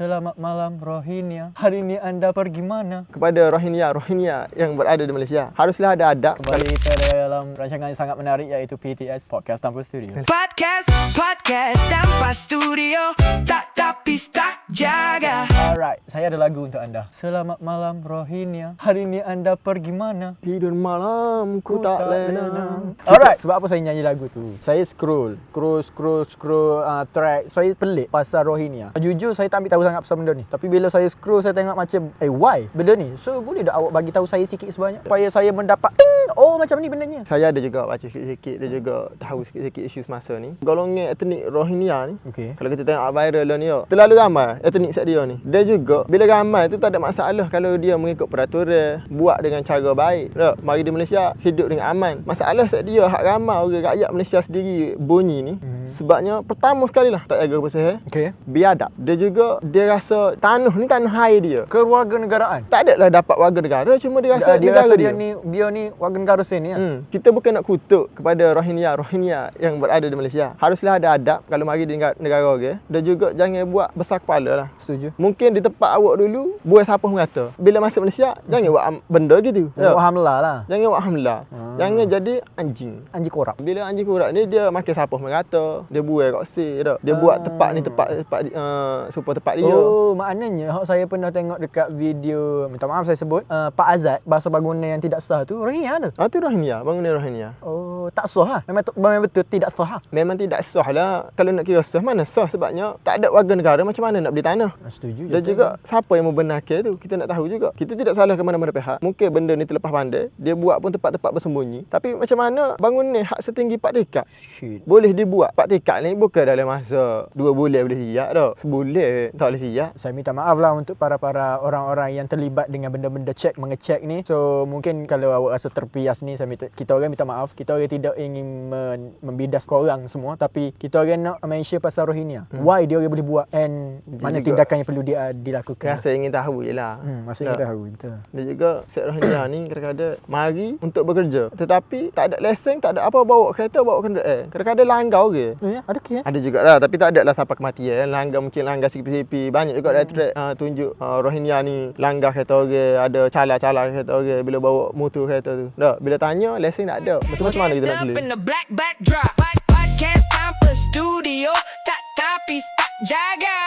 Selamat malam Rohingya. Hari ini anda pergi mana? Kepada Rohingya yang berada di Malaysia, haruslah ada adab. Kembali kita dalam rancangan yang sangat menarik iaitu PTS Podcast Tanpa Studio. Podcast tanpa studio, tak tapi tak jaga. Alright, saya ada lagu untuk anda. Selamat malam Rohingya. Hari ini anda pergi mana? Tidur malam ku tak lena. Alright, sebab apa saya nyanyi lagu tu? Saya scroll track. Saya pelik pasal Rohingya. Jujur saya tak ambil tahu sangat pasal benda ni. Tapi bila saya scroll saya tengok macam why benda ni? So boleh tak awak bagi tahu saya sikit sebanyak supaya saya mendapat macam ni bendanya. Saya ada juga baca sikit-sikit, dia juga tahu sikit-sikit isu semasa ni. Golongan etnik Rohingya ni, kalau kita tengok viral lah ni, terlalu ramai etnik set dia ni. Dia juga bila ramai tu tak ada masalah kalau dia mengikut peraturan, buat dengan cara baik. Tak? Mari di Malaysia hidup dengan aman. Masalah set dia hak ramai orang rakyat Malaysia sendiri bunyi ni. Sebabnya pertama sekali lah tak jaga bersih. Biadab. Dia juga dia rasa tanah ni tanah air dia. Kewarganegaraan. Tak adalah dapat warga negara, cuma dia rasa dia negara rasa dia ni warga negara sini. Kita bukan nak kutuk kepada Rohingya yang berada di Malaysia. Haruslah ada adab kalau mari di negara orang. Dan juga jangan buat besar kepala lah. Setuju. Mungkin di tempat awak dulu buat siapa merata. Bila masuk Malaysia jangan buat benda gitu. Buat hamlah lah. Jangan buat hamlah. Jangan jadi anjing. Anjing korap. Bila anjing korap ni dia makan siapa merata. Dia buai kat sir dah. Dia buat tempat ni tempat supaya tempat dia. Oh, maknanya saya pernah tengok dekat video, minta maaf saya sebut, Pak Azad bahasa bangunan yang tidak sah tu Rohingya tu. Tu Rohingya, bangunan Rohingya. Oh, tak sah lah. Memang betul tidak sah lah. Memang tidak sah lah. Kalau nak kira sah, mana sah sebabnya tak ada warga negara, macam mana nak beli tanah? Setuju. Dan juga siapa yang membenarkan tu, kita nak tahu juga. Kita tidak salah ke mana-mana pihak. Mungkin benda ni terlepas pandai, dia buat pun tempat-tempat bersembunyi. Tapi macam mana bangunan hak setinggi 4 tingkat boleh dibuat? 4 tingkat ni bukan dalam masa 2 bulan boleh siap dah. Sebulan tak boleh siap. Saya minta maaf lah untuk para orang-orang yang terlibat dengan benda-benda mengecek ni. So mungkin kalau awak rasa terpias ni, kita orang minta maaf. Kita orang tidak ingin membidas korang semua, tapi kita orang nak mention pasal Rohingya. Why dia orang boleh buat and mana tindakan yang perlu dilakukan. Rasa ingin tahu je lah. Rasa ingin tahu, betul. Dia juga set Rohingya ni kadang-kadang mari untuk bekerja, tetapi tak ada lesen, tak ada apa, bawa kereta, bawa kenderaan. Kadang-kadang langgar orang. Ya, ada ke ya? Ada jugalah, tapi tak ada lah sampai kematian. Langgar mungkin langgar CP. Banyak juga dah track tunjuk Rohingya ni langgar kereta orang, ada cala-cala kereta orang bila bawa motor kereta tu. Dah, bila tanya lesen tak ada. Macam mana kita nak tulis? Podcast tanpa studio, tak tapi tak jaga.